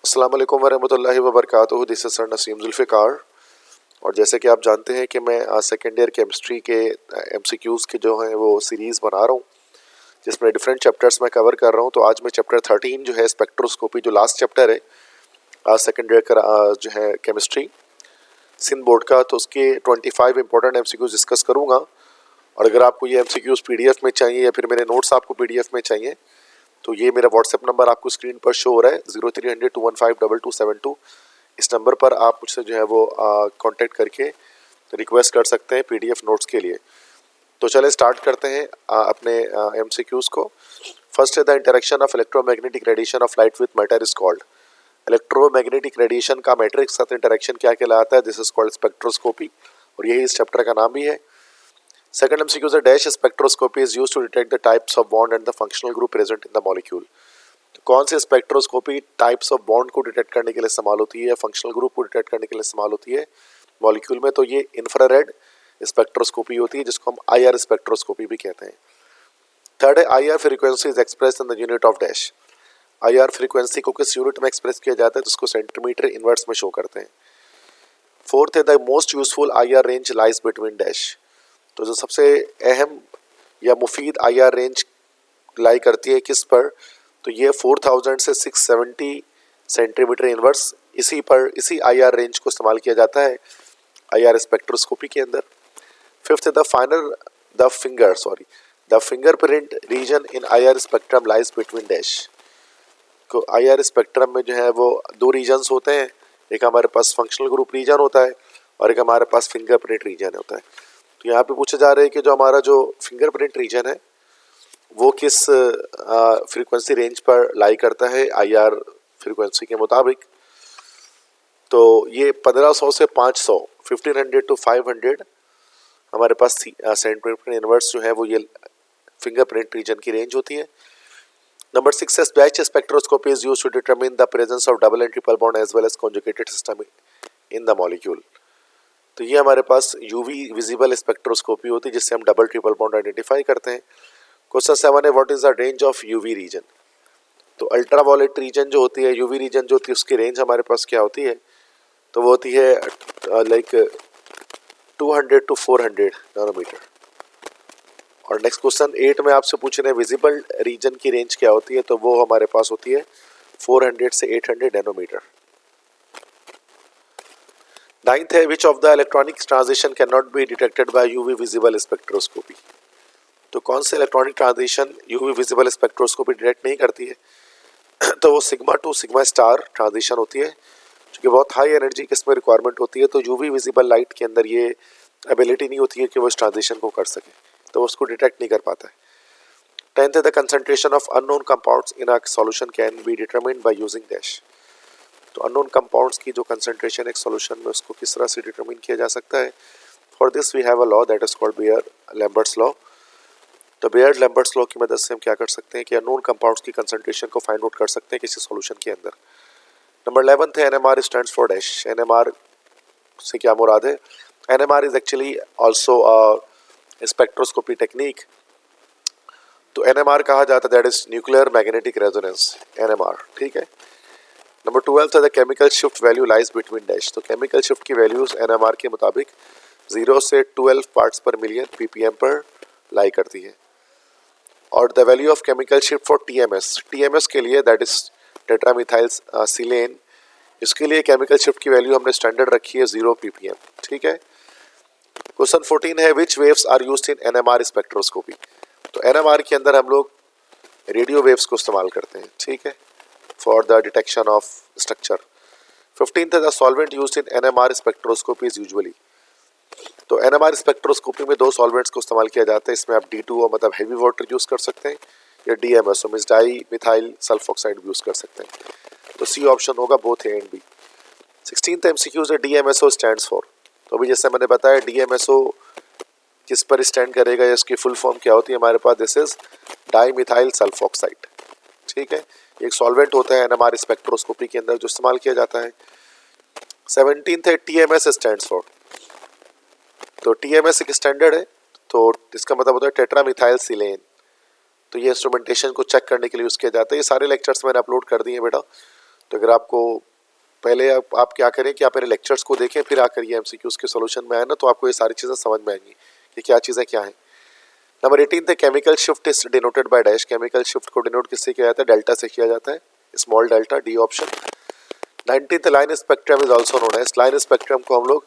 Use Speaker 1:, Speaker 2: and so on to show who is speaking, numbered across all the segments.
Speaker 1: अस्सलाम वालेकुम वरहमतुल्लाहि वबरकातुहू। This is sir Naseem Zulfiqar. और जैसे कि आप जानते हैं कि मैं सेकेंड ईयर केमिस्ट्री के एमसीक्यूज़ के जो हैं वो सीरीज़ बना रहा हूँ, जिसमें डिफरेंट चैप्टर्स मैं कवर कर रहा हूँ। तो आज मैं चैप्टर 13 जो है स्पेक्ट्रोस्कोपी, जो लास्ट चैप्टर है आज सेकेंड ईयर का जो है केमिस्ट्री सिंध बोर्ड का, तो उसके 25 इंपॉर्टेंट एमसीक्यूज़ डिस्कस करूँगा। और अगर आपको ये एमसीक्यूज़ पीडीएफ में चाहिए या फिर मेरे नोट्स आपको पीडीएफ में चाहिए तो ये मेरा व्हाट्सएप नंबर आपको स्क्रीन पर शो हो रहा है 0300-215-2272। इस नंबर पर आप मुझसे जो है वो कांटेक्ट करके रिक्वेस्ट कर सकते हैं पीडीएफ नोट्स के लिए। तो चले स्टार्ट करते हैं अपने एमसीक्यूज़ को। फर्स्ट है the interaction of electromagnetic radiation of light with matter is called. Electromagnetic radiation का मैटर के साथ इंटरेक्शन क्या कहलाता है? दिस इज कॉल्ड स्पेक्ट्रोस्कोपी, और यही इस चैप्टर का नाम भी है। Second MCQ is a dash spectroscopy is used to detect the types of bond and the functional group present in the molecule। तो कौन सी स्पेक्ट्रोस्कोपी टाइप्स ऑफ बॉन्ड को डिटेक्ट करने के लिए इस्तेमाल होती है, फंक्शनल ग्रुप को डिटेक्ट करने के लिए इस्तेमाल होती है मॉलिक्यूल में? तो ये इंफ्रारेड स्पेक्ट्रोस्कोपी होती है, जिसको हम IR स्पेक्ट्रोस्कोपी भी कहते हैं। थर्ड है IR frequency is express in the unit of dash. IR frequency को किस यूनिट में एक्सप्रेस किया जाता है? तो इसको सेंटीमीटर इनवर्स में शो करते हैं। फोर्थ है the most useful IR range lies between dash. तो जो सबसे अहम या मुफीद IR रेंज लाई करती है किस पर? तो ये 4000 से 670 सेंटीमीटर इनवर्स, इसी IR रेंज को इस्तेमाल किया जाता है IR स्पेक्ट्रोस्कोपी के अंदर। Fifth the fingerprint region in IR spectrum lies between dash. को IR स्पेक्ट्रम में जो है वो दो रीजन्स होते हैं, एक हमारे पास फंक्शनल ग्रुप रीजन होता है और एक हमारे पास फिंगरप्रिंट रीजन होता है। तो यहाँ पे पूछा जा रहा है कि जो हमारा जो फिंगरप्रिंट रीजन है वो किस फ्रीक्वेंसी रेंज पर लाई करता है IR फ्रीक्वेंसी के मुताबिक। तो ये 1500 से 500, 1500 to 500 हमारे पास सेंटीमीटर इनवर्स जो है वो ये फिंगरप्रिंट रीजन की रेंज होती है। नंबर 6 है batch spectroscopy is used to determine the presence of double and triple bond as well as conjugated system in the molecule. तो ये हमारे पास यूवी विजिबल स्पेक्ट्रोस्कोपी होती है, जिससे हम डबल ट्रिपल बॉन्ड आइडेंटिफाई करते हैं। क्वेश्चन 7 है what is the range of UV region. तो अल्ट्रावायलेट रीजन जो होती है, यूवी रीजन जो होती है, उसकी रेंज हमारे पास क्या होती है? तो वो होती है लाइक 200 to 400 नैनोमीटर। और नेक्स्ट क्वेश्चन 8 में आपसे पूछ रहे हैं विजिबल रीजन की रेंज क्या होती है? तो वो हमारे पास होती है 400 से 800 नैनोमीटर। 9th है which of the electronic transition can not be detected by UV visible spectroscopy. तो कौन से electronic transition UV visible spectroscopy detect नहीं करती है? तो वो sigma two sigma star transition होती है, क्योंकि बहुत हाई एनर्जी की इसमें रिक्वायरमेंट होती है। तो यूवी विजिबल लाइट के अंदर ये एबिलिटी नहीं होती है कि वो इस ट्रांजिशन को कर सके, तो उसको डिटेक्ट नहीं कर पाता है। 10th है the concentration of unknown compounds in a solution can be determined by using dash. तो अननोन कंपाउंड्स की जो कंसंट्रेशन एक सॉल्यूशन में, उसको किस तरह से डिटरमिन किया जा सकता है? For this we have a law that is called Beer Lambert's law. तो बियर-लैम्बर्ट्स लॉ की मदद से हम क्या कर सकते हैं कि अननोन कंपाउंड्स की कंसंट्रेशन को फाइंड आउट कर सकते हैं किसी सॉल्यूशन के अंदर। नंबर 11 है NMR stands for dash. NMR से क्या मुराद है? NMR is actually also spectroscopy technique. तो NMR कहा जाता है that is nuclear magnetic resonance, NMR, ठीक है। नंबर 12 है the chemical shift value lies between dash. तो केमिकल शिफ्ट की वैल्यूज NMR के मुताबिक 0 से 12 पार्ट्स पर मिलियन ppm पर लाई करती है। और the value of chemical shift for TMS के लिए दैट इज टेट्रामिथाइल सिलेन, इसके लिए केमिकल शिफ्ट की वैल्यू हमने स्टैंडर्ड रखी है 0 ppm, ठीक है। क्वेश्चन 14 है which waves are used in NMR spectroscopy. तो NMR के अंदर हम लोग रेडियो वेव्स को इस्तेमाल करते हैं, ठीक है, for the detection of structure. 15th है the solvent used in NMR spectroscopy is usually. तो NMR स्पेक्ट्रोस्कोपी में दो सॉल्वेंट्स को इस्तेमाल किया जाता है। इसमें आप D2O मतलब हैवी वाटर यूज कर सकते हैं, या DMSO means dimethyl sulfoxide use कर सकते हैं। तो सी ऑप्शन होगा both A and B. 16th MCQ है DMSO स्टैंड्स फॉर। तो अभी जैसे मैंने बताया DMSO किस पर स्टैंड करेगा या इसकी फुल फॉर्म क्या होती है हमारे पास? This is dimethyl sulfoxide, ठीक है। एक सॉल्वेंट होता है NMR स्पेक्ट्रोस्कोपी के अंदर जो इस्तेमाल किया जाता है। 17th है TMS स्टैंड्स फॉर। तो TMS एक स्टैंडर्ड है, तो इसका मतलब होता है टेट्रामिथाइल सिलेन। तो ये इंस्ट्रूमेंटेशन को चेक करने के लिए यूज़ किया जाता है। ये सारे लेक्चर्स मैंने अपलोड कर दिए हैं बेटा, तो अगर आपको पहले आप क्या करें कि आप मेरे लेक्चर्स को देखें, फिर आकर ये एमसीक्यूज के सॉल्यूशन में आए ना, तो आपको ये सारी चीज़ें समझ में आएंगी कि क्या चीज़ें क्या हैं। Number 18 the chemical shift is denoted by dash. Chemical shift को डिनोट किससे किया जाता है? डेल्टा से किया जाता है, small delta, D option. 19th line spectrum is also known as. Line spectrum को हम लोग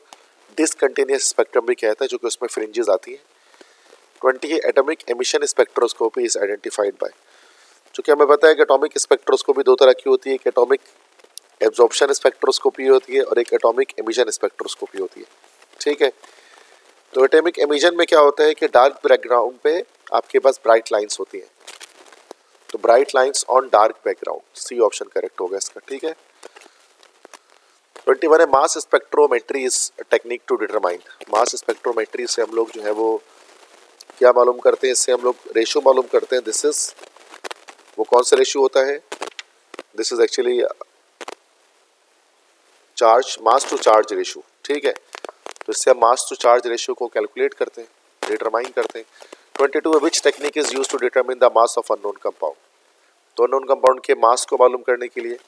Speaker 1: डिसकंटिन्यूस स्पेक्ट्रम भी कहते हैं, जो कि उसमें फ्रिंजेस आती हैं। 20 atomic emission spectroscopy is identified by. चूँकि हमें पता है कि एटॉमिक स्पेक्ट्रोस्कोपी दो तरह की होती है, एक एटॉमिक एब्जॉर्प्शन स्पेक्ट्रोस्कोपी होती है और एक एटॉमिक एमिशन स्पेक्ट्रोस्कोपी होती है, ठीक है। तो एटॉमिक एमिशन में क्या होता है कि डार्क बैकग्राउंड पे आपके पास ब्राइट लाइंस होती हैं, तो bright lines on dark background, C option correct होगा इसका, ठीक है। 21 है mass spectrometry is technique to determine. Mass spectrometry से हम लोग जो है वो क्या मालूम करते हैं? इससे हम लोग रेशियो मालूम करते हैं। दिस इज वो कौन सा रेशियो होता है? This is actually charge, mass to charge ratio, ठीक है। तो इससे हम मास टू चार्ज रेशियो को कैलकुलेट करते हैं, डिटरमाइन करते हैं। 22 which technique is used to determine the mass of unknown compound. तो अननोन कंपाउंड के मास को मालूम करने के लिए,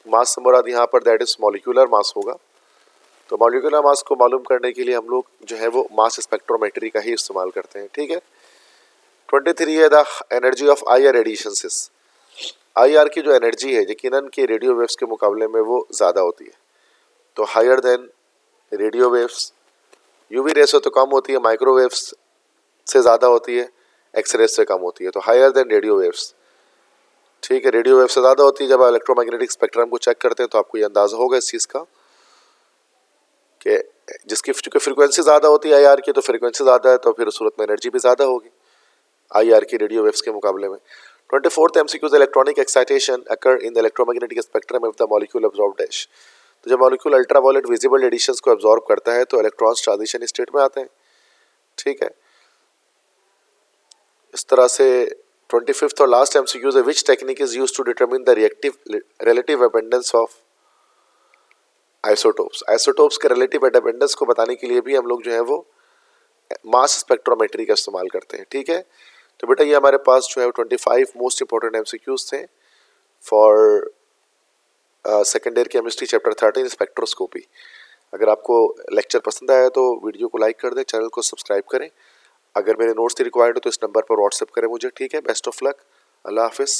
Speaker 1: मास से मुराद यहाँ पर दैट इज मॉलिक्यूलर मास होगा, तो मॉलिक्यूलर मास को मालूम करने के लिए हम लोग जो है वो मास स्पेक्ट्रोमेट्री का ही इस्तेमाल करते हैं, ठीक है। 23 है the energy of I R radiations. I R की जो एनर्जी है यकीनन कि रेडियो वेव्स के मुकाबले में वो ज़्यादा होती है, तो higher than radio waves. UV rays से तो कम होती है, माइक्रोवेव्स से ज़्यादा होती है, एक्सरे से कम होती है, तो हायर देन रेडियो वेव्स, ठीक है। रेडियो वेव से ज़्यादा होती है। जब आप इलेक्ट्रोमैग्नेटिक स्पेक्ट्रम को चेक करते हैं तो आपको ये अंदाज़ा होगा इस चीज़ का कि जिसकी चूँकि फ्रीक्वेंसी ज़्यादा होती है आई आर की, तो फ्रीक्वेंसी ज़्यादा है तो फिर उस सूरत में एनर्जी भी ज़्यादा होगी आई आर की रेडियो वेव्स के मुकाबले में। 24th MCQ electronic excitation occur in the electromagnetic spectrum if the molecule absorb dash. तो जब मॉलिक्यूल अल्ट्रावायलेट विजिबल रेडिएशंस को अब्जॉर्ब करता है तो इलेक्ट्रॉन्स ट्रांजिशन स्टेट में आते हैं, ठीक है। इस तरह से 25th और लास्ट MCQ है which technique is used to determine the relative abundance of isotopes. Isotopes के रिलेटिव अबंडेंस को बताने के लिए भी हम लोग जो है वो मास स्पेक्ट्रोमेट्री का इस्तेमाल करते हैं, ठीक है। तो बेटा ये हमारे पास जो है 25 मोस्ट इंपॉर्टेंट MCQs थे for second year chemistry chapter 13 spectroscopy. अगर आपको लेक्चर पसंद आया तो वीडियो को लाइक कर दें, चैनल को सब्सक्राइब करें। अगर मेरे नोट्स रिक्वायर्ड हो तो इस नंबर पर व्हाट्सएप करें मुझे, ठीक है। बेस्ट ऑफ लक, अल्लाह हाफिज़।